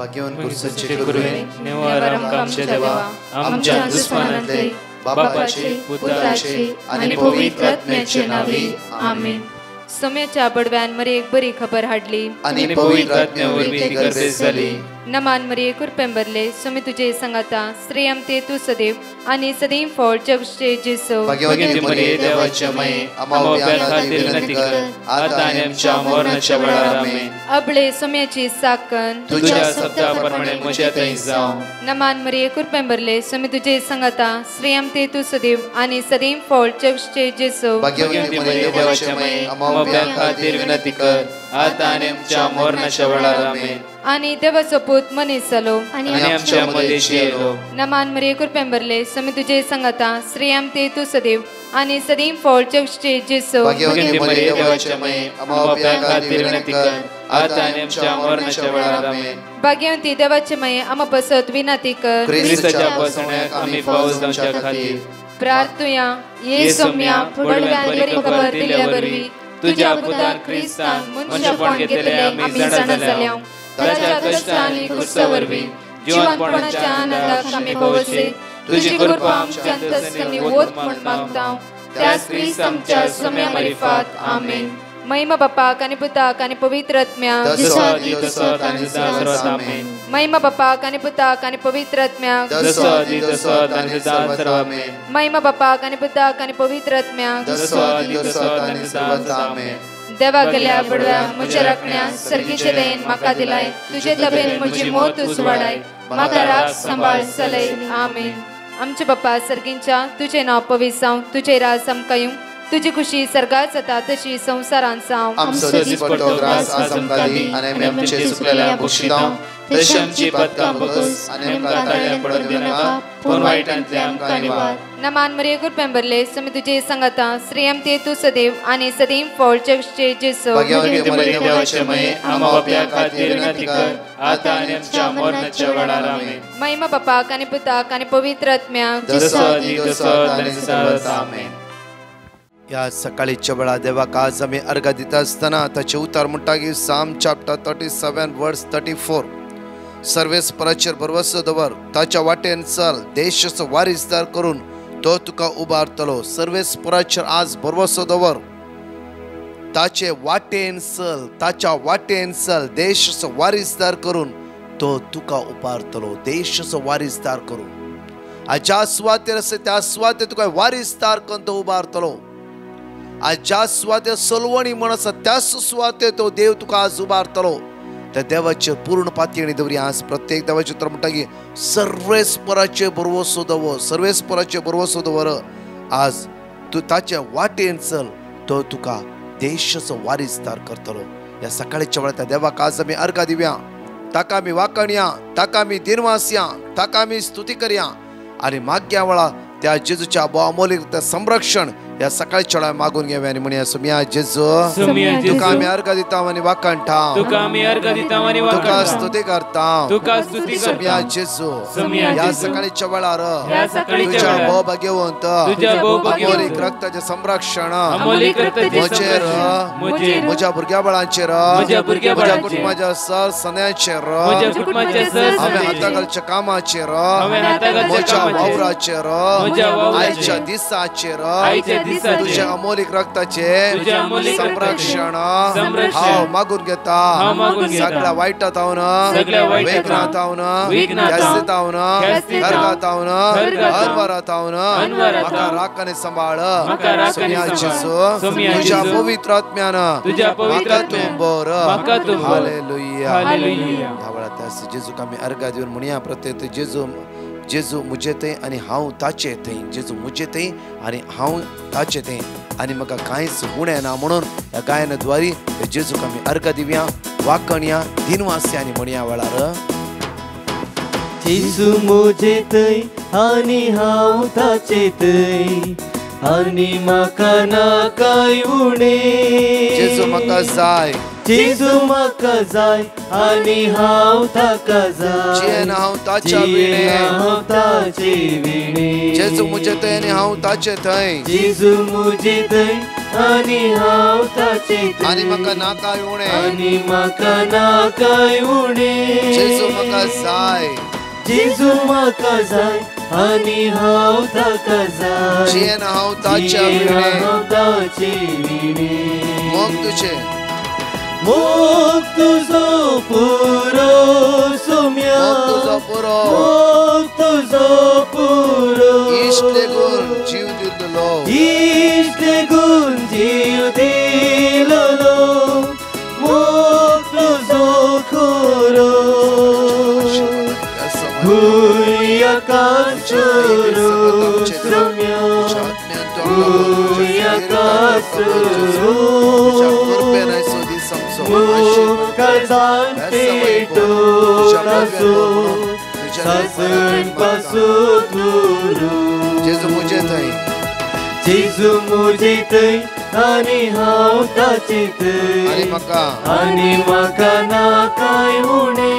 भाग्यवान कुर्सचे गुरुवे निवार आमच्या देवा आमच्या दुश्मनांतले बापाचे पुत्राचे आणि पवित्र आत्म्याचे नावे आमेन. सोम्याच्या बडव्यान मरे एक बरी खबर हाडली आणि पवित्र आत्म्यावर ती गर्भेस झाली. नमान मरे कुरपेंबरले सोमे तुझे संगाता श्रेयम ते तू सदैव आणि सदैव फळ जगचे जेसो. भाग्यवती मरिये देवाच्या माये आम्हा खातीर विनंती कर आता आणि आमच्या मरणाच्या वेळार आमेन. अबळे सोम्याची साकन तुझ्या शब्दाप्रमाणे म्हज्या थंय जावं. नमान मरे कुरपेंबरले सोमे तुझे संगाता श्रेयम ते तू सदैव आणि सदैव फळ जगचे जेसो. भाग्यवती मरिये देवाच्या माये आम्हा खातीर विनंती कर आता आणि आमच्या मरणाच्या वेळार आमेन. आणि देवाचो पूत मनीस जालो आणि आमच्या मदेशी येलो. नमान मरिये कुरपेंबरले सोमे तुझे संगाता श्रेयम ते तू सदैव आणि सदैव फळ जगचे जेसो. भाग्यवती मरिये देवाच्या माये आम्हा खातीर विनंती कर आता आणि आमच्या मरणाच्या वेळार आमेन. भाग्यवती देवाचे माये आम्हा पसत विनंती कर ख्रिस्ताच्या पासण्याक आम्ही पावस जावच्या खातीर प्रार्थुया. ये सोम्या फुडव्यान बरी खबर दिल्या वरवी तुझ्या पुतान ख्रिस्तान मनुष्यपण घेतले आम्ही जाणा जाल्या. ताच्या कष्टांनी कुर्सावरवी जीवनपणाच्या आनंदाक आम्ही पावसे. तुझी कृपा आमच्या अंतस्करणी वोत म्हण मागता त्याच ख्रिस्त आमच्या सोम्या मार्फत आमेन. महिमा बापाक आणि पुताक आणि पवित्र आत्म्याक महिमा बापाक आणि पुताक आणि पवित्र आत्म्याक महिमा बापाक आणि पुताक आणि पवित्र आत्म्याक देवा गेल्या बडव्या म्हज्या राखण्या सर्गीचे देन म्हाका दिलाय. तुझे तबेन म्हजी मोत उसवाडाय म्हाका राख सांबाळ चलय आमेन. आमचे बापा सर्गींच्या तुझे नाव पवित्र जावं. तुझे राज आमकां तुझी खुशी सर्गात जाता तशी संसारांत जावं. आमचो दीस पडटो ग्रास आज आमकां दी आनी आमचे सुकलेल्या बक्षितां तशी आमची पदकां बगस आनी आमकां ताळ्या पडत दिनाका पूण वायटांतले आमकां निवार. नमान मरिये कुरपेंबरले सोमे तुझे संगाता श्रेयम ते तू सदैव आणि सदैव फळ जगचे जेसो. भाग्यवती मरिये देवाचे माये आम्हा बाप्या खातीर विनंती कर आता आणि आमच्या मरणाच्या वेळार आमेन. महिमा बापाक आणि पुताक आणि पवित्र आत्म्याक आमेन. या सकाळीच्या वेळा देवाक आज आम्ही अर्घ दिता असताना ताचे उतार म्हणटा की साम चॅप्टर 37 वर्स 34 सर्वेस्पराचेर भरवसो दवर ताच्या वाटेन चल देशाचो वारिसदार करून तो तुका उबारतलो. सर्वेस्पराचेर आज भरवसो दवर ताचे वाटेन चल ताच्या वाटेन चल देशाचो वारिसदार करून तो तुका उबारतलो. देशाचो वारिसदार करून आज ज्या सुवातेर आसा त्या सुवातेर तुका वारिसदार करून तो उबारतलो. आज ज्या सुवातेर सलवणी म्हण आसा त्याच सुवातेर तो देव तुका आज उबारतलो. त्या देवाचेर पूर्ण पातयेणी दवरी. आज प्रत्येक देवाचे उतर म्हणटा की सर्वेस्पराचे भरवसो दवर सर्वेस्पराचे भरवसो दवर. आज तू ताचे वाटेन चल तो तुका देशाचो वारिसदार करतलो. ह्या सकाळच्या वेळार त्या देवाक आज आमी अर्घ दिवया. ताका आमी वाकणया ताका आमी दिनवासया ताका आमी स्तुती करया आनी माग्या वेळा त्या जेजूच्या बहुअमोलीक संरक्षण या सकाळच्या वेळार मागून घेवया आनी म्हणया सोम्या जेजू तुका आमी अर्घ दिता आनी वाकणटा तुका स्तुती करता सोम्या जेजू. या सकाळच्या वेळार तुझ्या भोवभाग्यवंत अमोलीक रक्ताचे संरक्षण म्हजेर म्हज्या भुरग्या बाळांचेर म्हज्या कुटुंबाच्या सर सन्याचेर हांवें हाताखालच्या कामाचेर म्हज्या वावराचेर आयच्या दिसाचेर तुझ्या अमोलीक रक्ताचे संरक्षण हांव मागून घेता. सगळ्या वायटांतावन वेगनांतावन ध्यास्तावन गर्गांतावन अनवरांतावन म्हाका राख आनी सांबाळ. सोम्या जेजू तुझ्या पवित्र आत्म्यान म्हाका तूं बर. हालेलुया. ह्या वेळार त्या जेजूक आमी अर्घ दिवन म्हणया प्रत्येक जेजू जेजू मुझे थंय आनी हांव ताचे थंय. जेजू मुझे थंय आनी हांव ताचे थंय आनी म्हाका कांयच उणें ना म्हणून ह्या गायनाद्वारी जेजूक आमी अर्घ दिवया वाकणया दिनवासया आनी म्हणया वेळार जेजू मुझे थंय आनी हांव ताचे थंय आनी म्हाका ना कांय उणें. जेजू म्हाका जाय जेजू म्हाका जाय आनी हांव ताका जाय. जेन हांव ताच्या विणे हांव ताचे विणे. जेजू मुझे थंय आनी हांव ताचे थंय. जेजू मुझे थंय आनी हांव ताचे आनी म्हाका नाकाय उणे आनी म्हाका नाकाय उणे जेजू म्हाका जाय जेजू म्हाका जाय आनी हांव ताका जाय जेन हांव ताच्या विणे हांव ताचे विणे मोग तुझे मोग तुजो पुरो सोम्या तुजो पुरो मोग तुजो पुरो इश्ट लेगून जीव दिलो इश्ट लेगून जीव दिलो मोग तुजो खोरो हुया काचोरो सोम्या हुया काचोरो मुखाजान पेटो कासो सासन पासो गुरु जेजू मुझे थंय जेजू मुझे थंय आनी हांव ताचे थंय आनी म्हाका नाकाय उणे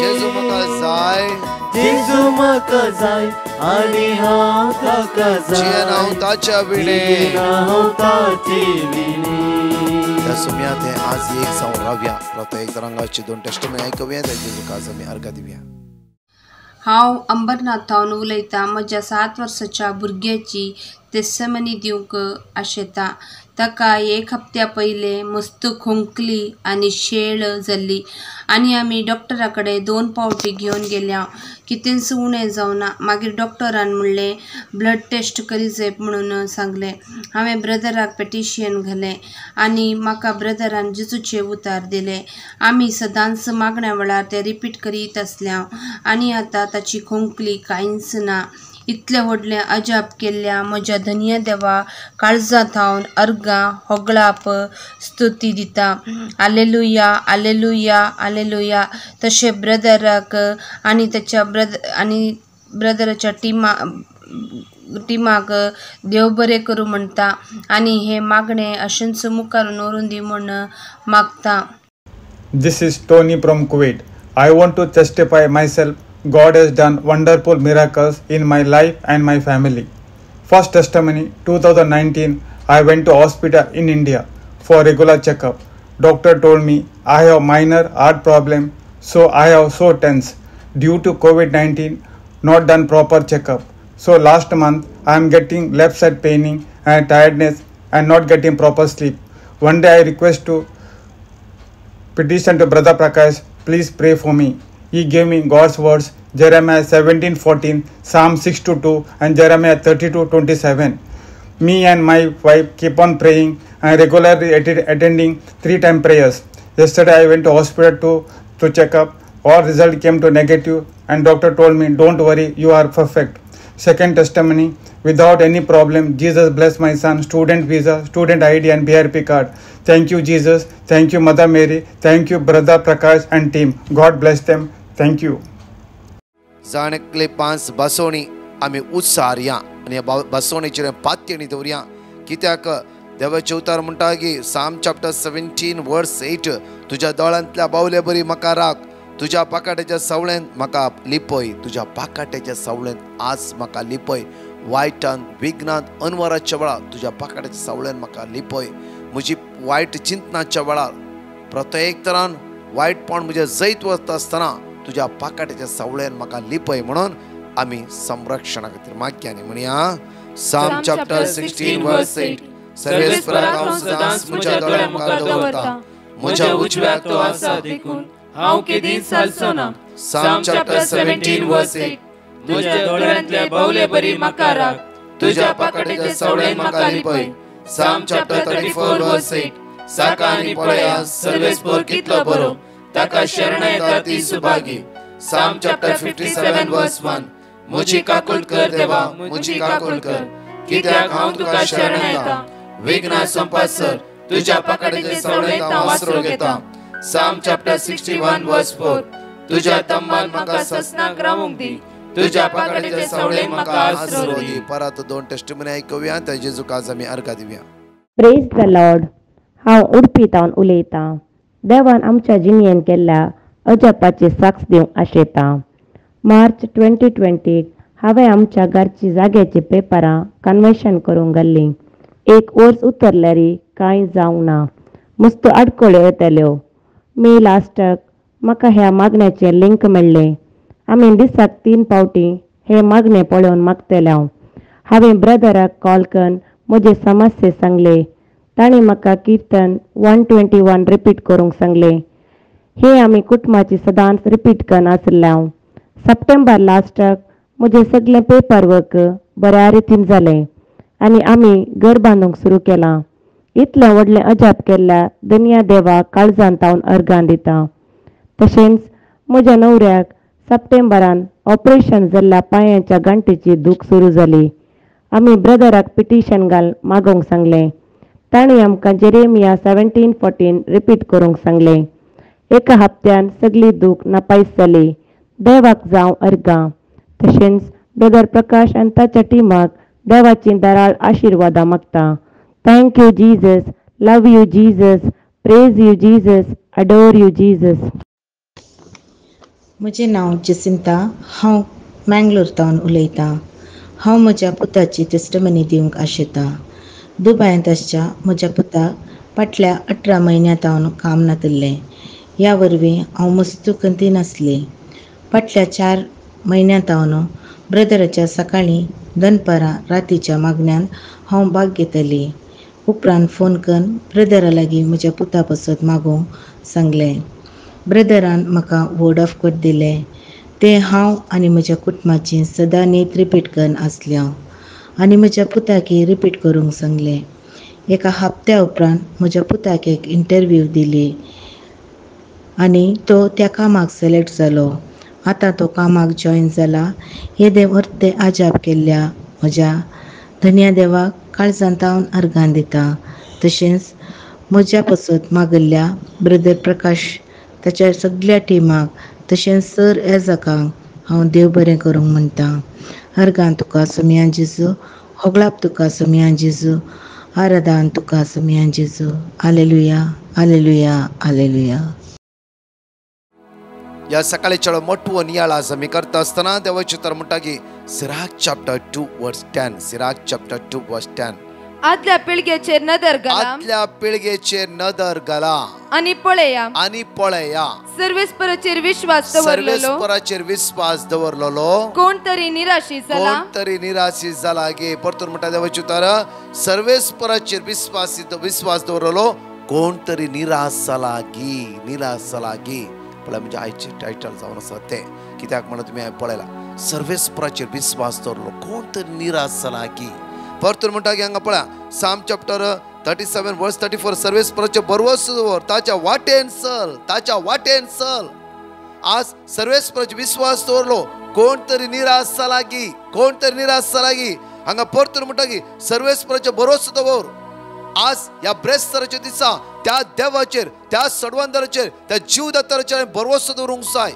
जेजू म्हाका जाय जेजू म्हाका जाय आनी हांव ताका जाय हांव ताच्या विणे हांव ताचे विणे त्या सुम्यात हे आज एक जाऊन रावया प्रत्येक तरंगाची दोन टेस्टमेंट ऐकूया जेजू काज आमी अर्घ दिवया हांव अंबरनाथावन उलयतां म्हज्या 7 वर्साच्या भुरग्याची टेस्टमनी दिवंक आशेतां ताका 1 हप्त्या पयले मस्त खोंकली आनी शेळ जाल्ली आनी आमी डॉक्टरा कडेन 2 पावटी घेवन गेल्या कितेंच उणें जावना मागीर डॉक्टरान म्हणलें ब्लड टेस्ट करी जाय म्हणून सांगलें हांवें ब्रदराक पेटिशन घालें आनी म्हाका ब्रदरान जेजूचे उतार दिले आमी सदांच मागण्या वेळार ते रिपीट करीत आसल्या आनी आतां ताची खोंकली कांयच ना इतले व्हडले अजाप केल्ल्या म्हज्या धन्य देवा काळजांत हांव अर्गां होगळाप स्तुती दिता हालेलुया हालेलुया हालेलुया तशे ब्रदराक आनी ताच्या ब्रदराच्या टिमाक देव बरें करूं म्हणटा आनी हे मागणे अशेंच मुखार व्हरून दी म्हूण मागता. This is Tony from Kuwait. I want to testify myself. God has done wonderful miracles in my life and my family. First testimony, 2019, I went to hospital in India for regular checkup. Doctor told me I have minor heart problem, so I have so tense due to COVID-19, not done proper checkup. So last month I am getting left side paining and tiredness and not getting proper sleep. One day I request to petition to Brother Prakash, please pray for me. He gave me God's words, Jeremiah 17:14, Psalm 6:2 and Jeremiah 32:27. Me and my wife keep on praying and regularly attending 3-time prayers. Yesterday I went to hospital to check up. All result came to negative and doctor told me, don't worry, you are perfect. Second testimony, without any problem, Jesus blessed my son, student visa, student ID and BRP card. Thank you Jesus, thank you Mother Mary, thank you Brother Prakash and team. God bless them. Thank you. जाणकले 5 बसोवणी आमी उत्सारया आनी बसोवणीचेर पात्यणी दवरया कित्याक देवाचे उतार म्हणटा की साम chapter 17 वर्स 8 तुज्या दोळांतल्या बावले बरी म्हाका राख तुज्या पाकाट्याच्या सवळेंत म्हाका लिपय तुज्या पाकाट्याच्या सवळेंत आज म्हाका लिपय वायटान विघ्नांत अनवराच्या वेळार तुज्या पाकाट्याच्या सवळेंत म्हाका लिपय म्हजी वायट चिंतनाच्या वेळार प्रत्येक तरान वायटपण म्हजें जैत वता आसतना तुज्या पाकाट्याच्या सवळेंत म्हाका लिपय म्हणून आमी संरक्षणा खातीर मागया म्हणया साम चॅप्टर 16 वर्स 8 सर्वेस्पराक हांव सदांच म्हज्या दोळ्या मुखार दवरता म्हज्या उजव्याक तो आसा देखून हांव केदींच सालचो ना साम चॅप्टर 17 वर्स 8 तुज्या दोळ्यांतले बावले बरी म्हाका राख तुज्या पाकाट्याच्या सवळेंत म्हाका लिपय साम चॅप्टर 34 वर्स 8 साका आनी पळया सर्वेस्पर कितलो बरो ताका शरण येता ती सुभागी साम चॅप्टर 57 वर्स 1 म्हजी काकूळ कर देवा म्हजी काकूळ कर कित्याक हांव तुका शरण येता विघ्नां संपासर तुज्या पाकाट्याच्या सवळेंत हांव आसरो घेता साम चॅप्टर 61 वर्स 4 तुज्या तंबान म्हाका ससनाक रावूंक दी तुज्या पाकाट्याच्या सवळेंत म्हाका आसरो दी. परत 2 टेस्टिमनी ऐकूया त्या जेजूक आज आमी अर्घ दिवया. Praise the Lord. हांव उडपीतावन उलयतां. देवान आमच्या जिणेंत केल्ल्या अजापाची साक्ष दिवंक आशेतां. मार्च 2020 हांवें आमच्या घरची जाग्याची पेपरां कन्वेशन करूंक गेल्लीं. एक वर्स उतरल्यारी कांय जावंक ना. मस्त आडखळ्यो येतल्यो. मे लास्टाक म्हाका ह्या मागण्याचें लिंक मेळ्ळें. आमी दिसाक 3 फावटी हे मागणें पळोवन मागतले हांव. हांवें ब्रदराक कॉल करून म्हजे समस्ये सांगले. ताणें म्हाका किर्तन 121 रिपीट करूंक सांगलें. हे आमी कुटुंबाची सदांच रिपीट करन आसले हांव. सप्टेंबर लास्टाक म्हजें सगळें पेपर वर्क बऱ्या रितीन जालें आनी आमी घर बांदूंक सुरू केलां. इतलें व्हडलें अजाप केल्ल्या दुनिया देवाक काळजांत हांव अर्गां दितां. तशेंच म्हज्या न्हवऱ्याक सप्टेंबरान ऑपरेशन जाल्ल्या पांयांच्या गांठीची दूख सुरू जाली. आमी ब्रदराक पिटिशन घाल मागोवंक सांगलें. ताणें आमकां जेरेमिया 17:14 रिपीट करूंक सांगलें. एका हप्त्यान सगळी दूख नापायस जाली. देवाक जावं अर्गां. तशेंच ब्रदर प्रकाश आनी ताच्या टिमाक देवाची दाराळ आशिर्वादां मागता. Thank you Jesus. Love you Jesus. Praise you Jesus. Adore you Jesus. म्हजें नांव जसिंता. हांव मँगलोरतावन उलयतां. हांव म्हज्या पुताची टेस्टमनी दिवंक आशेतां. दुबयांत आसच्या म्हज्या पुताक फाटल्या 18 म्हयन्यांतावन काम नातल्लें. ह्या वरवीं हांव मस्त कंतीन आसलें. फाटल्या 4 म्हयन्यांतावन ब्रदराच्या सकाळीं दनपारां रातीच्या मागण्यान हांव भाग घेतलीं. उपरांत फोन करून ब्रदरा लागीं म्हज्या पुता पासत मागोवंक सांगलें. ब्रदरान म्हाका वर्ड ऑफ गॉड दिलें. तें हांव आनी म्हज्या कुटुंबाची सदां नीत रिपीट करून आसलें हांव आनी म्हज्या पुताकी रिपीट करूंक सांगलें. एका हप्त्या उपरांत म्हज्या पुताक एक इंटरव्यू दिली आनी तो त्या कामाक सिलेक्ट जालो. आतां तो कामाक जॉयन जाला. हे देव अर्थे आजाप केल्ल्या म्हज्या धन्या देवाक काळजांत हांव अर्गां दितां. तशेंच म्हज्या पासत मागल्ल्या ब्रदर प्रकाश ताच्या सगळ्या टिमाक तशेंच सर एजाकांक हांव देव बरें करूंक म्हणटां. अर्गां तुका सोम्या जेजू. होगळाप तुका सोम्या जेजू. आराधन तुका सोम्या जेजू. Hallelujah hallelujah hallelujah. या सकाळी चलो मोठवो नियाळ आमी करता आसतना देवाचे तर म्हणटा की सिराक चॅप्टर 2 वर्स 10. सिराक चॅप्टर 2 वर्स 10. आदल्या पिळगेचेर नदर घाला. आदल्या पिळगेचेर नदर घाला आणि पळया. आणि पळया. सर्वेस्पराचेर विश्वास दवरलेलो. सर्वेस्पराचेर विश्वास दवरलेलो कोण तरी निराशीत जाला. कोण तरी निराशीत जाला गे. परतून म्हणटा देवाचे उतार सर्वेस्पराचेर विश्वास दवरलेलो कोण तरी निराश जाला गी. निराश जाला गी. पळय म्हणजे आयचे टायटल जावन आसा तें कित्याक म्हणून तुमी पळयला सर्वेस्पराचेर विश्वास दवरलो कोण तरी निराश जाला गी. परतून म्हणटा की हांगा पळया साम चॅप्टर 37 वर्स 34. सर्वेस्पराचेर बरवस दवर ताच्या वाटेन चल. ताच्या वाटेन चल. आज सर्वेस्पराचेर विश्वास दवरलो कोण तरी निराश जाला गी. कोण तरी निराश जाला गी. हांगा परतून म्हणटा की सर्वेस्पराचेर बरवस दवर. आज या ब्रेस्तराच्या दिसा त्या देवाचेर त्या सडवंदराचेर त्या जीवदाताराचेर बरवस दवरूंक जाय.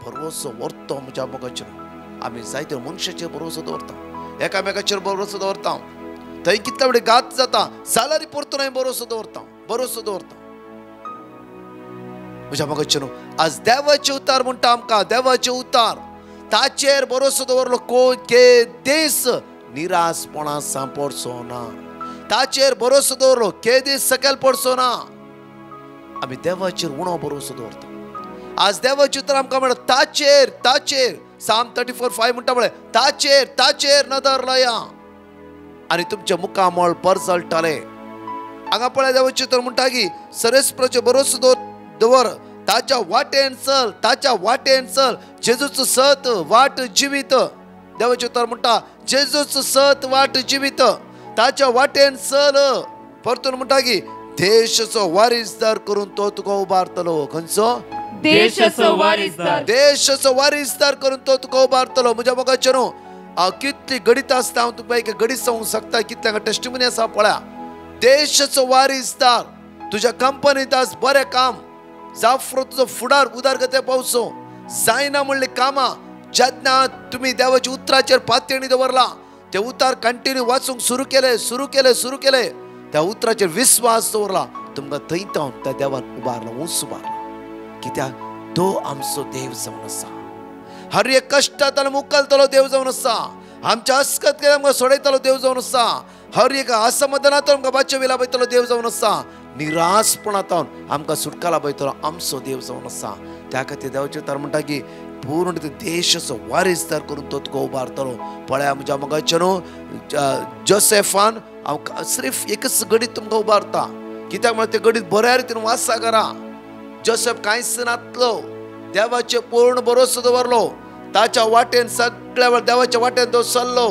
बरवस व्हरतो म्हज्या मोगाचेर. आमी जायत्या मनशाचेर बरवस दवरता. एकामेकाचेर बरवस दवरता. थंय कितले वेळ घात जाता जाल्यार परतून हांवें बरवस दवरता. बरवस दवरता म्हज्या मोगाचेर. आज देवाचे उतार म्हणटा आमकां. देवाचे उतार ताचेर बरवस दवरलो कोण केदीस निराशपणां सांपडचो ना. ताचेर बरोसो दवरलो केदीस सकयल पडचो ना. आमी देवाचेर उणो बरोसो दवरता. आज देवाचे उतर आमकां म्हणटा ताचेर ताचेर साम 34:5 म्हणटा म्हळ्यार ताचेर ताचेर नदर लाया आनी तुमच्या मुखामळ परजळटले. हांगा पळय देवाचे उतर म्हणटा की सर्वेस्पराचेर बरोसो दवर. ताच्या वाटेन चल. ताच्या वाटेन चल. जेजूचो सत वाट जिवीत. देवाचे उतर म्हणटा जेजूचो सत वाट जिवीत. ताच्या वाटेन चल. परतून म्हणटा की देशाचो वारीसदार करून तो तुका उबारतलो. खंयचो देशाचो वारीसदार. देशाचो वारीसदार करून तो तुका उबारतलो. म्हज्या मोगाचेर कितली गणित आसता हांव तुका एक गणित सांगूंक शकता. कितल्यांक टेस्टिमनी आसा पळया. देशाचो वारीसदार. तुज्या कंपनींत आज बरें काम जावं तुजो फुडार उदारगती पावसो जायना म्हणली कामां जेन्ना तुमी देवाच्या उतराचेर पातयणी दवरला ते उतार कंटिन्यू वाचूंक सुरू केले त्या उतराचेर विश्वास दवरला तुमकां थंयतावन त्या देवान उबारला. उंच उबारला. कित्याक तो आमचो देव जावन आसा. हर एक कश्टांतल्यान मुखालतलो देव जावन आसा. आमच्या अस्कत केले आमकां सोडयतालो देव जावन आसा. हर एक असमाधानांतून आमकां बाच्यो वेला पळयतलो देव जावन आसा. निराशपणांतून आमकां सुटका लाभयतलो आमचो देव जावन आसा. त्या खातीर देवाचे उतार म्हणटा की पूर्ण देशाचो वारीसदार करून तो तुका उबारतलो. पळया म्हज्या मोगाचे न्हू जोसेफान हांव सिर्फ एकच घडीत तुमकां उबारता. कित्याक म्हळ्यार ते घडीत बऱ्या रितीन वासा करा. जोसेफ कांयच नातलो, देवाचे पूर्ण भरोसो दवरलो. ताच्या वाटेन सगळ्या वेळ देवाच्या वाटेन तो चल्लो.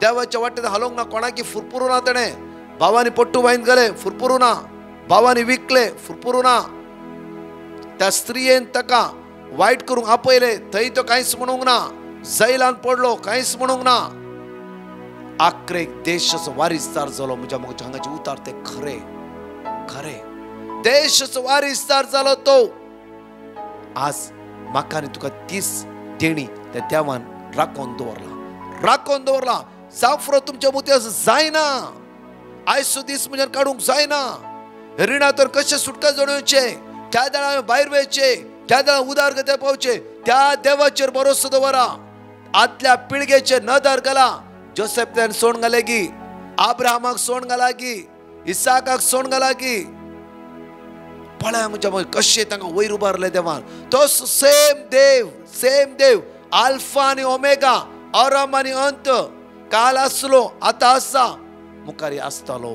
देवाच्या वाटेन हालोंक ना, कोणाकी फुरफुरू ना. ताणें भावांनी पट्टू बांदून गेले, फुरफुरू ना. भावांनी विकले, फुरफुरू ना. त्या स्त्रियेन ताका वायट करूंक आपयले, थंय तो कांयच म्हणूंक ना. जैलान पडलो, कांयच म्हणूंक ना. आख्रेक देशाचो वारीसदार जालो. म्हज्या मोगाचे हांगाचे उतार ते खरे खरे. देशाचो वारीसदार जालो तो. आज म्हाका आनी तुका तीच देणी त्या देवान राखोवन दवरला. जाफरो तुमच्या मुती असं जायना. आयचो दीस म्हणजे काढूंक जायना. रिणांतून कशें सुटका जणोवचे, त्या देळा भायर वयचे, त्या देळा उदारगती पावचे. त्या देवाचेर भरोसो दवरा. आदल्या पिळगेचेर नदर घाला. जोसेफान सोड घाले गी, अब्राहमाक सोड घाला गी, इसाकाक सोड घाला गी. पळय म्हज्या कशें तांकां वयर उबारले देवान. तो सेम देव आल्फा आनी ओमेगा, आरंभ आनी अंत. काल आसलो, आतां आसा, मुखारी आसतलो.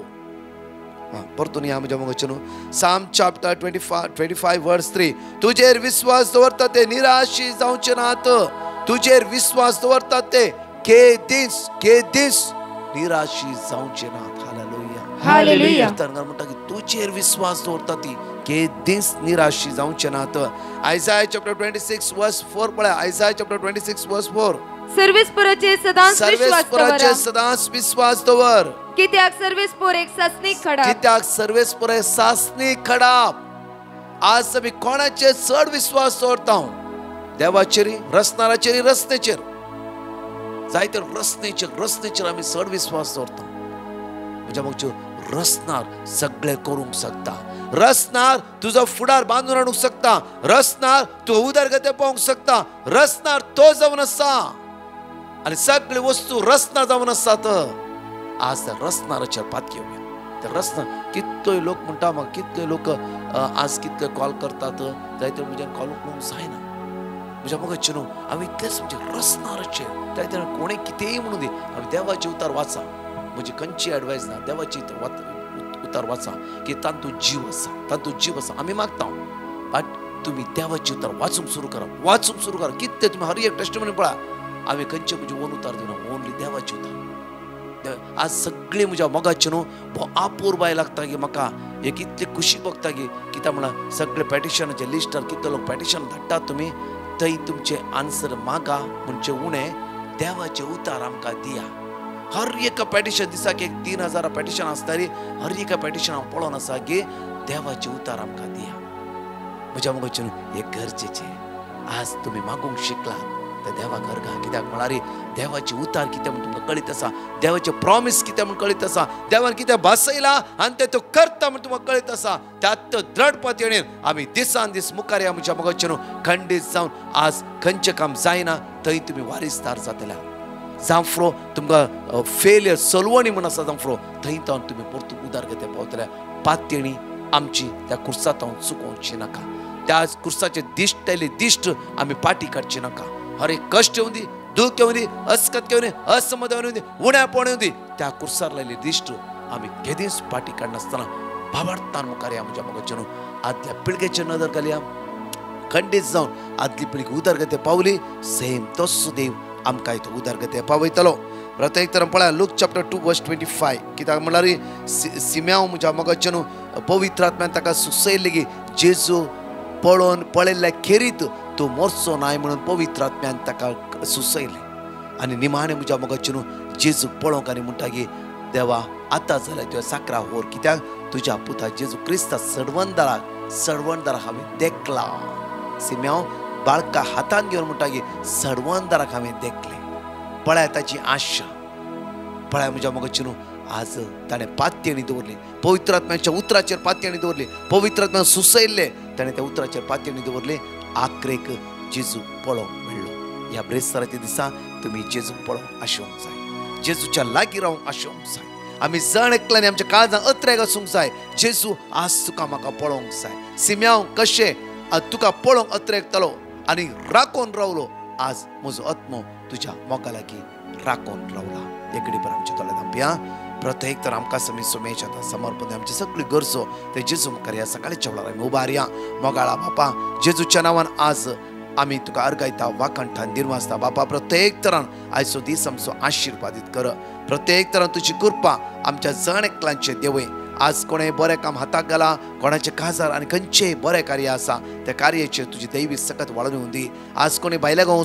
परतून या म्हज्या मोगाचे न्हू साम चॅप्टर 25 वर्स 3. तुजेर विश्वास दवरता ते निराशी जावचे नात. तुजेर विश्वास दवरता ते केदीस निराशी जावचे नात. हालेलुया. म्हणटा की तुजेर विश्वास दवरता ती केदीस निराशी जावचे नात. आयसाया चॅप्टर 26 वर्स 4 पळय. आयसाया चॅप्टर 26 वर्स 4. सर्वेस्पराचेर सदांच विश्वास दवर. कित्याक सर्वेस्पर एक सासणीक खडा. कित्याक सर्वेस्पर एक सासणीक खडा. आज आमी कोणाचेर चड विश्वास दवरता? देवाचेर, रचणाराचेर, रचनेचेर. जायते रचनेचेर आमी चड विश्वास दवरता. म्हणजे मग रचणार सगळे करूंक शकता. रचणार तुझो फुडार बांदून हाडूंक शकता. रचणार तू उदरगती पावूंक शकता. रचणार तो जावन आसा आनी सगळी वस्तू रचना जावन आसात. आज त्या रचणाराचेर पात घेवया. त्या रचना कितलोय लोक म्हणटा म्हाका, कितले लोक आज कितले कॉल करतात. जायते म्हज्यान कॉल उखलूंक जायना. म्हज्या मोगाचे न्हू हांव इतलेंच म्हणजे रचणाराचेर जायते कोणें कितेंय म्हणून दी, हांवें देवाचे उतार वाचा. म्हजी खंयची एडवायस ना, देवाची उतार वाचा की तातूंत जीव आसा. आमी मागता बट तुमी देवाची उतार वाचूंक सुरू करा. कितें तुमी हर एक टेस्टिमनी पळा. हांवें खंयचे म्हजे ओन उतार दिना, ओनली देवाची उतार. आज सगळी म्हज्या मोगाचे न्हू भोव अपूर्वाय लागता की म्हाका एक इतली खुशी भोगता की कित्याक म्हळ्यार सगळे पॅटिशनाचे लिस्टार कितले लोक पॅटिशन धाडटात तुमी, थंय तुमचे आन्सर मागा म्हणजे उणें देवाचे उतार आमकां दिया. हर एक पॅटिशन दिसाक एक 3000 पॅटिशन आसताली. हर एक पॅटिशन हांव पळोवन आसा की देवाचे उतार आमकां दिया. म्हज्या मोगाचे न्हू एक गरजेचे. आज तुमी मागूंक शिकलात तर देवा घरगा. कित्याक म्हळ्यार देवाचे उतार कितें म्हण तुमकां कळीत आसा. देवाचे प्रॉमिस कितें म्हण कळीत आसा. देवान कितें भासयला आनी तें तो करता म्हण तुमकां कळीत आसा. त्यात दृढ पतीणेन आमी दिसान दीस मुखार या. म्हज्या मोगाचे न्हू खंडीत जावन आज खंयचें काम जायना थंय तुमी वारीसदार जातल्या. जांफ्रो तुमकां फेलियर सलवणी म्हण आसा जांफ्रो, थंय जावन तुमी परतून उदारगती पावतल्या. पातयणी आमची त्या कुर्सात हांव चुकोवची नाका. त्या कुर्साचे दिश्ट आमी पाटी काडची नाका. हर एक कष्ट येऊन दी, दुःख येऊन दी, अस्कत येऊन दी, असमाधान येऊन दी, उण्यापण येऊन दी, त्या कुर्सार लायली दिश्ट आमी केदीच पाटी काडनासतना भावार्थान मुखार या. म्हज्या मोगाचे न्हू आदल्या पिळगेचेर नदर घालया. खंडीत जावन आदली पिळगी उदरगती पावली. सेम तसो देव आमकां तो उदरगती पावयतलो. परत एक तर पळया लूक चॅप्टर 2 वर्स 25. कित्याक म्हळ्यार सिम्याव म्हज्या मोगाचे न्हू पवित्र आत्म्यान ताका सुचयल्ली की जेजू पळयल्ल्या खेरीत तो मोरचो नाय म्हणून पवित्र आत्म्यान ताका सुचयले. आनी निमाणे म्हज्या मोगाचे न्हू जेजू पळोवंक आनी म्हणटा की देवा आतां जाल्यार तुवें साकरा व्हर. कित्याक तुज्या पुता जेजू क्रिस्ता सडवणदाराक हांवें देखला. सिम्याव बाळका हातान घेवन म्हणटा की सडवणदाराक हांवें देखले. पळय ताची आशा. पळय म्हज्या मोगाचे न्हू आज ताणें पातयणी दवरली. पवित्र आत्म्याच्या उतराचेर पातयणी दवरली. पवित्र आत्म्यान सुचयल्ले ताणें त्या उतराचेर पातयणी दवरली. आख्रेक जेजू पळोवंक मेळ्ळो. ह्या ब्रेस्ताराच्या दिसा तुमी जेजू पळोवंक आशोवंक जाय, जेजूच्या लागीं रावंक आशोवंक जाय. आमी जण एकल्यानी आमच्या काळजांत अत्रेक आसूंक जाय. जेजू आज तुका म्हाका पळोवंक जाय. सिम्याव कशें तुका पळोवंक अत्रेकतलो आनी राखून रावलो, आज म्हजो आत्मो तुज्या मोगा लागीं राखून रावला. एकडे पर आमच्या तोंडांत धांपया. प्रत्येक तर आमकां समी सोमेच्या समर्पण आमची सगळी गरजो ते जेजू मुखार ह्या सकाळच्या वेळार आमी उबारया. मोगाळा बापा, जेजूच्या नांवान आज आमी तुका अर्गायता, वाखणटा, निर्वासता. बापा, प्रत्येक तरान आयचो दीस आमचो आशिर्वादीत कर. प्रत्येक तरान तुजी कृपा आमच्या जण एकल्यांचे देवय. आज कोणें बरें काम हाताक घाला, कोणाचे काजार आनी खंयचेय बरें कार्य आसा त्या कार्याचेर तुजी दैवी सकत वाडून दी. आज कोणी भायल्या गांव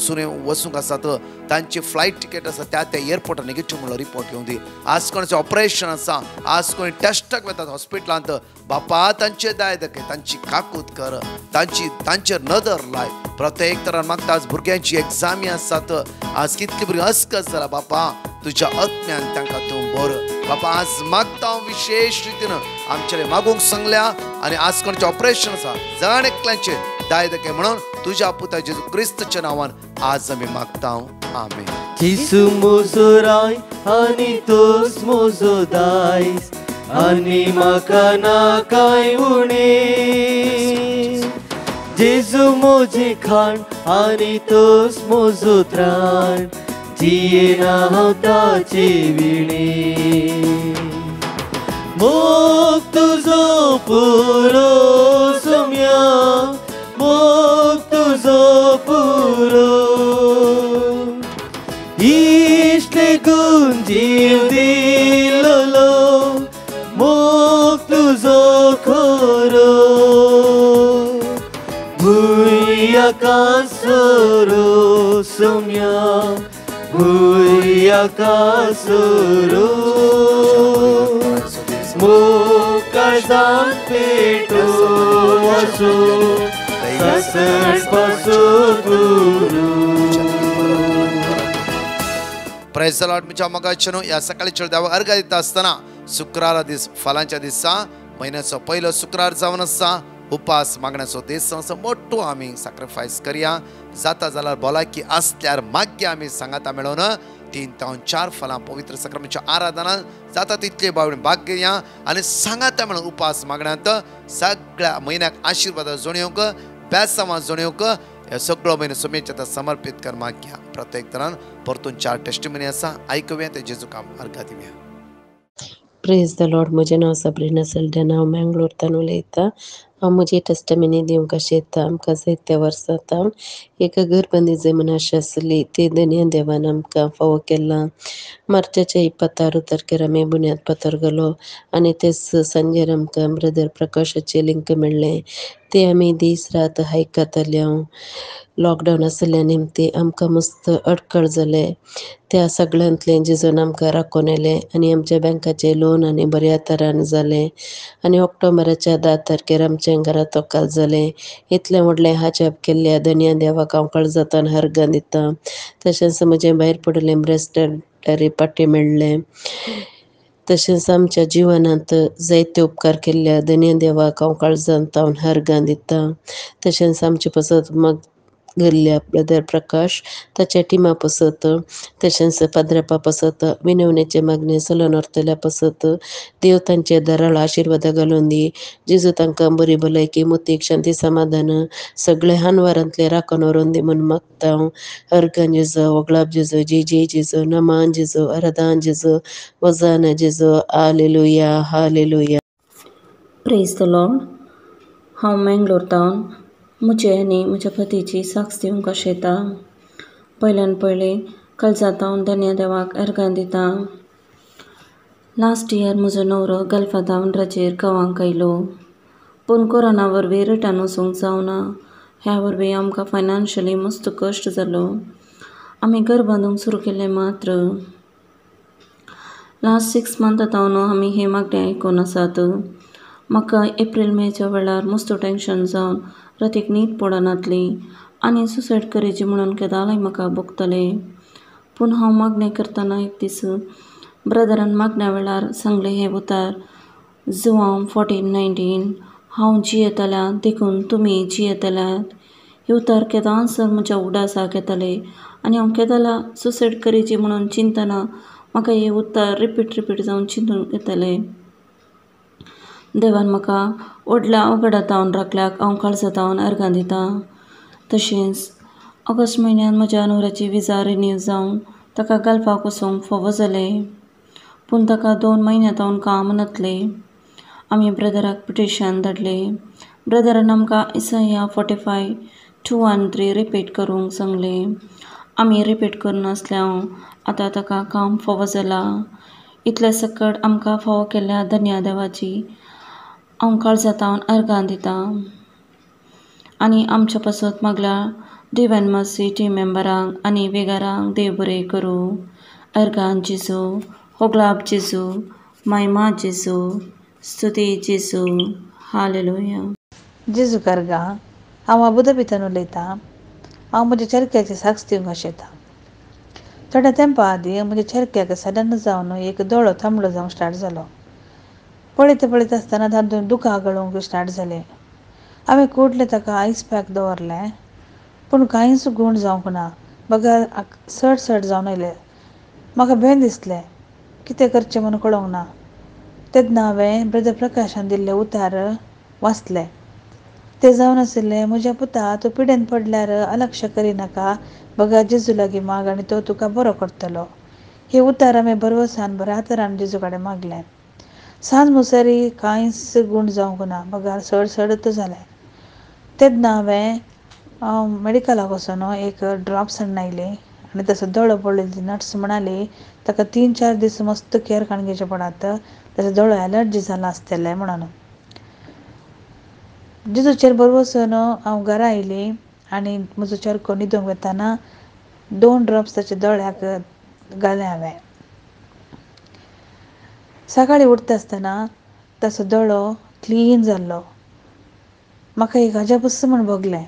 वचूंक आसात, तांची फ्लायट तिकेट आसा त्या एअरपोर्टार नेगेटिव्ह म्हणून रिपोर्ट येवं दी. आज कोणाचें ऑपरेशन आसा, आज कोणी टेस्टाक वतात हॉस्पिटलांत, बापा तांचे दाय दाखय, तांची काकूत कर, तांचेर नदर लाय. प्रत्येक तरान मागता आज भुरग्यांची एग्जामी आसात, आज कितली भुरगीं अस्कस जाला बापा, तुज्या आत्म्यान तांकां तूं बर. बापा, आज मागता विशेष रितीन आमचे मागूंक सांगल्या आनी आज कोणाचें ऑपरेशन आसा जण एकल्यांचे दाय दाखय म्हणून तुज्या पुता जेजू क्रिस्ताच्या नांवान आज आमी मागता. आमेन. जेजू म्हजो राय आनी तोच म्हजो दायज, आनी म्हाका ना कांय उणें. जेजू म्हजी खाण आनी तोच म्हजो त्राण, जियेना हांव ताचे विणे. मोग तुजो पुरो सोम्या, मोग तुजो पुरो. इश्ट लेगून जीव दिलोलो, मोग तुजो खरो. भुंयाका सोरो सोम्या, भुंयाका सोरो. मोकाळजांत पेटो वचो, ससण पासो गुरू. Praise the Lord. म्हज्या मोगाचें न्हू, ह्या सकाळच्या देवाक अर्घ दिता आसतना शुक्रारा दीस फालांच्या दिसा म्हयन्याचो पयलो शुक्रार जावन आसा. उपास मागण्याचो दीस असो मोठो आमी सॅक्रिफायस करया. जाता जाल्यार भलायकी आसल्यार मागया आमी सांगाता मेळोन 3 ते 4 फलां पवित्र सक्रामेच्या आराधनांत जाता तितले बावडे भाग घेया आनी सांगाता मेळोन उपास मागण्यांत सगळ्या म्हयन्याक आशिर्वाद जोडयोंक, बेसांवां जोडयोंक हे सगळो म्हयनो सोमेच्या समर्पीत कर मागया. प्रत्येक तरान परतून 4 टेस्टिमनी आसा, आयकुया ते जेजू काम अर्घा दिवया. Praise the Lord. म्हजें नांव सबरिना सल्डन, हांव मँगलोरतान उलयतां. हांव म्हजी टेस्टमनी दिवंक आशेता. आमकां जायत्या वर्सां जावन एक घरबंदी जमीन आशी आसली, ती दनया देवान आमकां फावो केला. मार्चाच्या 26 तारखेर आमी बुन्याद फातर घालो आनी तेच सांजेर आमकां ब्रदर प्रकाशाचें लिंक मेळ्ळें. ते आमी दीस रात आयकताले. हांव लॉकडावन आसल्या निमती आमकां मस्त अडखळ जाले. त्या सगळ्यांतलें जेजून आमकां राखून येलें आनी आमच्या बँकाचें लोन आनी बऱ्या तरान जालें. आनी ऑक्टोबराच्या 10 तारखेर आमचें घरा तोकाल जालें. इतलें व्हडलें हाजाप केल्ल्या दनया देवाक हांव काळजांतल्यान अर्घ दितां. तशेंच म्हजें भायर पडिल्लें ब्रेस्ट रिपाटी मेळ्ळें. तशेंच आमच्या जिवनांत जायते उपकार केल्ल्या दनया देवाक हांव काळजांतल्यान अर्घ दितां. तशेंच आमचे पासत गेल्ल्या ब्रदर प्रकाश, ताच्या टिमा पासत, तशेंच पाद्रपा पासत विनवणेचे मागणे सलोनॉर्तल्या पासत देव तांचे दाराळ आशिर्वाद घालून दी. जेजू तांकां बरी भलायकी, मुतीक, शांती, समाधान सगळे हानवारांतले राखून व्हरून दी म्हूण मागता हांव. अर्गान जेजू, वगळाप जेजू, जी जेजू, नमान जेजू, आराधन जेजू, वजान जेजू. Hallelujah, hallelujah. Praise the Lord. हांव मँगलोरतान म्हजे आनी म्हज्या पतीची साक्ष दिवंक आशेता. पयल्यान पयलीं काळजांत धन्य देवाक अर्घ दिता. लास्ट इयर म्हजो न्हवरो गल्फांत राजेर गांवांक आयलो, पूण कोरोना वरवीं रिटर्न वचूंक जावना. ह्या वरवीं आमकां फायनान्शियली मस्त कश्ट जालो. आमी घर बांदूंक सुरू केलें, मात्र लास्ट 6 मंथ जावन आमी हे मागणें आयकून आसात. म्हाका एप्रील मेच्या वेळार मस्त टेन्शन जावन रातीक न्हीद पडनातली आनी सुसायड करची म्हणून केदांय म्हाका भोगतलें. पूण हांव मागणें करतना एक दीस ब्रदरान मागण्या वेळार सांगलें हें उतार, जुवांव 14:19 हांव जियेतल्यां देखून तुमी जियेतल्यात. हे उतार केदांसर म्हज्या उडासाक येताले आनी हांव केदाला सुसायड करीची म्हणून चिंतना म्हाका हे उत्तर रिपीट जावन चिंतून येतलें. देवान म्हाका व्हडल्या अवघडांतावन राखल्याक हांव काळजांतावन अर्गां दितां. तशेंच ऑगस्ट म्हयन्यांत म्हज्या न्हवऱ्याची विजा रिन्यू जावन ताका गल्फाक वचूंक फावो जालें, पूण ताका 2 म्हयन्यांतावन काम नासलें. आमी ब्रदराक पिटिशन धाडलें. ब्रदरान आमकां इसाया 45:2-3 रिपीट करूंक सांगलें. आमी रिपीट करनासल्यां आतां ताका काम फावो जालां. इतले सकट आमकां फावो केल्ल्या धन्य देवाची हांव काळजांतावन अर्गां दितां. आनी आमच्या पासत मागल्या डिवायन मर्सी टीम मेंबरांक आनी वेगारांक देव बरें करूं. अर्गां जेजू, होगलाब जेजू, महिमा जेजू, स्तुती जेजू, हालेलुया. जेजू कर्गा हांव अबुधाबीतल्यान उलयतां. हांव म्हज्या चरख्याची साक्ष दिवंक आशेतां. थोड्या तेंपा आदीं म्हज्या चरख्याक सडन जावन एक दोळो थांबडो जावंक स्टार्ट जालो. पळयता आसतना तातूंत दुकां गळूंक स्टार्ट जालें. हांवें कुडलें ताका आयस पॅक दवरलें, पूण कांयच गूण जावंक ना. बगर सट जावन आयलें. म्हाका भें दिसलें, कितें करचें म्हूण कळोंक ना. तेन्ना हांवें ब्रदर प्रकाशान दिल्ले उतार वाचले. ते जावन आशिल्लें, म्हज्या पुता तूं पिडेन पडल्यार अलक्ष करिनाका, बगा जेजू लागीं माग आनी तो तुका बरो करतलो. हे उतार हांवें बरवसान बऱ्या तरान जेजू कडेन मागलें. सांज मुसरी कांयच गूण जावंक ना, बगार सडत जालें. तेन्ना हांवें मेडिकलाक वचून एक ड्रॉप्स हाडून आयली आनी तसो दोळो पळयली. नर्स म्हणाली ताका 3-4 दीस मस्त केअर घेवचें पडत, ताचो दोळो एलर्जी जाला आसतलें म्हणून. जेजूचेर बरवसून हांव घरा आयली आनी म्हजो चरको न्हिदूंक वताना 2 ड्रॉप्स ताच्या दोळ्याक घाले हांवें. सकाळीं उठता आसतना ताचो दोळो क्लीन जाल्लो. म्हाका एक अजापूस म्हूण भोगलें.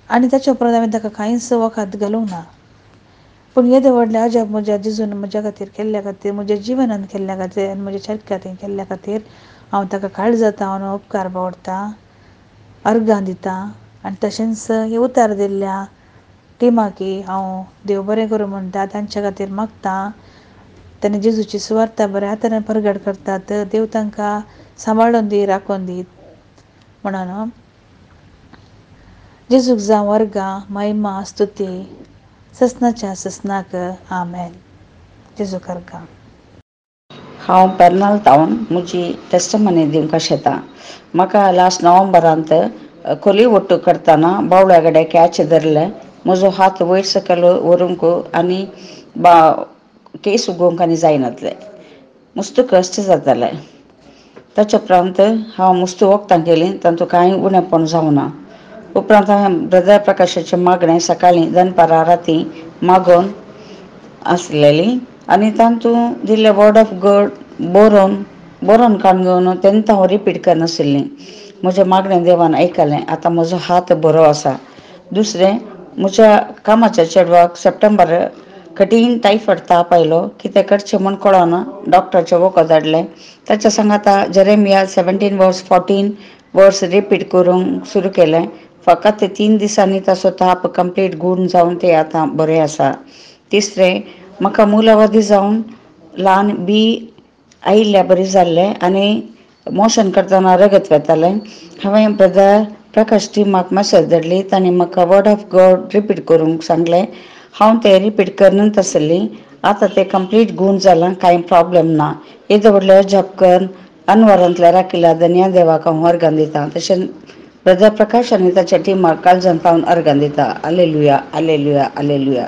आनी ताचे उपरांत हांवें ताका कांयच वखद घालूंक ना. पूण येदे व्हडले अजाप म्हज्या जेजून म्हज्या खातीर केल्ल्या खातीर, म्हज्या जिवनांत केल्ल्या खातीर आनी म्हज्या चरख्यात केल्ल्या खातीर हांव ताका काळजांतावन उपकार बावडटां, अर्गां दितां. आनी तशेंच हे उतार दिल्ल्या टिमाकी हांव देव बरें करूं म्हणटा, तांच्या खातीर मागतां. ताणें जेजूची सुवार्ता बऱ्या तरेन प्रगट करतात. देव तांकां सांबाळून दी, राखून दी म्हणून जेजूक जावं अर्गां, महिमा, स्तुती ससनाच्या ससनाक. आमेन. जेजू कर्गा. हांव पेर्नाल्तावन म्हजी टेस्टमनी दिवंक आशेतां. म्हाका लास्ट नोव्हेंबरांत खोली ओट्टू करतना बावड्या कडेन कॅच धरलें. म्हजो हात वयर सकयल व्हरूंक आनी केस उगोवंक आनी जायनासलें. मस्त कश्ट जातालें. ताचे उपरांत हांव मस्त वखदां केलीं, तातूंत कांय उणेंपण जावना. उपरांत हांवें ब्रदर प्रकाशाचें मागणें सकाळीं दनपारां रातीं मागोवन आसलेलीं आनी तातूंत दिल्ले वर्ड ऑफ गॉड बरोवन काडून घेवन तेन्ना हांव रिपीट करनाशिल्लीं. म्हजें मागणें देवान आयकलें. आतां म्हजो हात बरो आसा. दुसरें, म्हज्या कामाच्या चेडवाक सप्टेंबर कठीण टायफॉयड ताप आयलो. कितें करचें म्हूण कळना. डॉक्टराचें वखद धाडलें. ताच्या सांगाता जेरेमिया 17:14 रिपीट करूंक सुरू केलें. फकत 3 दिसांनी ताचो ताप कंप्लीट गूण जावन तें आतां बरें आसा. तिसरें, म्हाका मुलावधी जावन ल्हान आयिल्ल्या बरी जाल्लें आनी मोशन करतना रगत वतालें. हांवें ब्रदर प्रकाश टिमाक मॅसेज धाडली. तांणी म्हाका वर्ड ऑफ गॉड रिपीट करूंक सांगलें. हांव तें रिपीट करनात आसलीं. आतां तें कंप्लीट गूण जालां, कांय प्रॉब्लेम ना. येदे व्हडले जप कर अनवरांतल्या राखिल्ल्या धन्य देवाक हांव अर्गां दितां. तशेंच ब्रदर प्रकाश आनी ताच्या टिमाक काळजांतावन अर्गां दितां. Hallelujah, hallelujah, hallelujah.